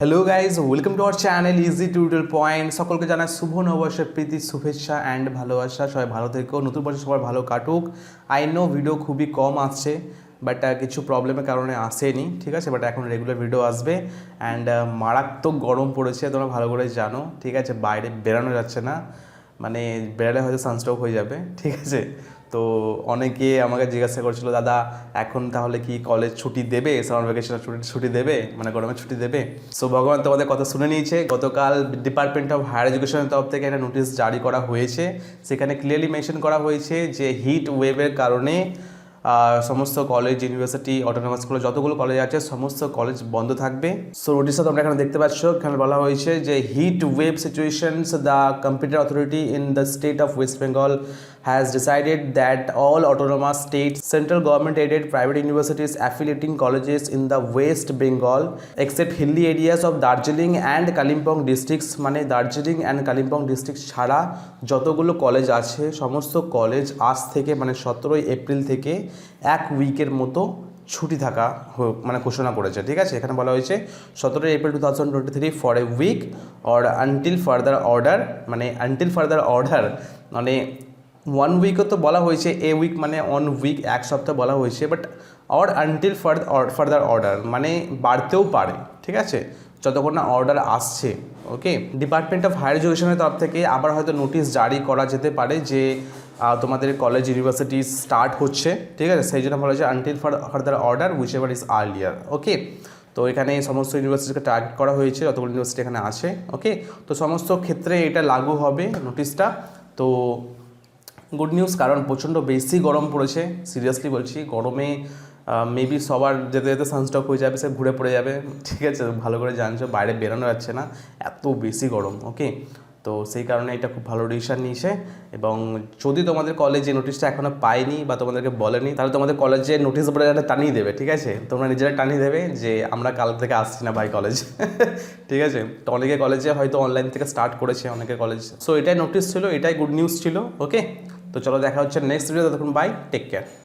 Hello guys, welcome to our channel easy tutorial point. সকলকে জানাই শুভ নববর্ষের প্রীতি, শুভেচ্ছা অ্যান্ড ভালোবাসা। সবাই ভালো থেকো, নতুন বছর সবার ভালো কাটুক। আই নো ভিডিও খুবই কম আসছে, বাট কিছু প্রবলেমের কারণে আসেনি, ঠিক আছে। বাট এখন রেগুলার ভিডিও আসবে। অ্যান্ড মারাত্মক গরম পড়েছে, তোমরা ভালো করে জানো, ঠিক আছে। বাইরে বেরানো যাচ্ছে না, মানে বেরালে হয়তো সানস্ট্রোক হয়ে যাবে, ঠিক আছে। তো অনেকে আমাকে জিজ্ঞাসা করছিল, দাদা এখন তাহলে কি কলেজ ছুটি দেবে, সামার ভ্যাকেশনের ছুটি দেবে, মানে গরমের ছুটি দেবে? সো ভগবান তোমাদের কথা শুনে নিয়েছে। গতকাল ডিপার্টমেন্ট অফ হায়ার এডুকেশনের তরফ থেকে একটা নোটিশ জারি করা হয়েছে। সেখানে ক্লিয়ারলি মেনশন করা হয়েছে যে হিট ওয়েভের কারণে সমস্ত কলেজ, ইউনিভার্সিটি, অটোনমাস স্কুল, যতগুলো কলেজ আছে সমস্ত কলেজ বন্ধ থাকবে। সো নোটিশটা তোমরা এখানে দেখতে পাচ্ছ। এখানে বলা হয়েছে যে heat wave situations, the competent authority in the state of West Bengal has decided that all autonomous states, central government aided private universities affiliating colleges in the West Bengal except hilly areas of Darjeeling and Kalimpong districts, মানে Darjeeling and Kalimpong district ছাড়া যতগুলো college আছে সমস্ত college আজ থেকে মানে 17 April থেকে এক উইকের মতো ছুটি থাকা মানে ঘোষণা করেছে, ঠিক আছে। এখানে বলা হয়েছে 17 April 2023 for a week or until further order, মানে আনটিল ফার্দার অর্ডার মানে 1 উইকও তো বলা হয়েছে, এ উইক মানে অন উইক, এক সপ্তাহ বলা হয়েছে, but or until further order মানে বাড়তেও পারে, ঠিক আছে, যতক্ষণ না অর্ডার আসছে। ওকে, ডিপার্টমেন্ট অফ হায়ার এডুকেশনের তরফ থেকে আবার হয়তো নোটিশ জারি করা যেতে পারে যে তোমাদের কলেজ, ইউনিভার্সিটি স্টার্ট হচ্ছে, ঠিক আছে। সেই জন্য বলা হয়েছে until further order whichever is earlier. Okay, তো এখানে সমস্ত ইউনিভার্সিটিকে টার্গেট করা হয়েছে, যতগুলো ইউনিভার্সিটি এখানে আছে। ওকে, তো সমস্ত ক্ষেত্রে এটা লাগু হবে নোটিশটা। তো গুড নিউজ, কারণ প্রচণ্ড বেশি গরম পড়েছে, সিরিয়াসলি বলছি। গরমে মেবি সবার যেতে যেতে সানস্ট্রোক হয়ে যাবে, সে ঘুরে পড়ে যাবে, ঠিক আছে। ভালো করে জানছো, বাইরে বেরোনো যাচ্ছে না, এত বেশি গরম। ওকে, তো সেই কারণে এটা খুব ভালো ডিসিশন নিয়েছে। এবং যদি তোমাদের কলেজে নোটিশটা এখনও পায়নি বা তোমাদেরকে বলেনি, তাহলে তোমাদের কলেজে নোটিশ বোর্ডে একটা টানিয়ে দেবে, ঠিক আছে। তোমরা নিজেরা টানিয়ে দেবে যে আমরা কাল থেকে আসছি না ভাই কলেজ, ঠিক আছে। তো অনেকে কলেজে হয়তো অনলাইন থেকে স্টার্ট করেছে, অনেকের কলেজ। সো এটাই নোটিশ ছিল, এটাই গুড নিউজ ছিল। ওকে, তো চলো দেখা হচ্ছে নেক্সট ভিডিও। ততক্ষণ বাই, টেক কেয়ার।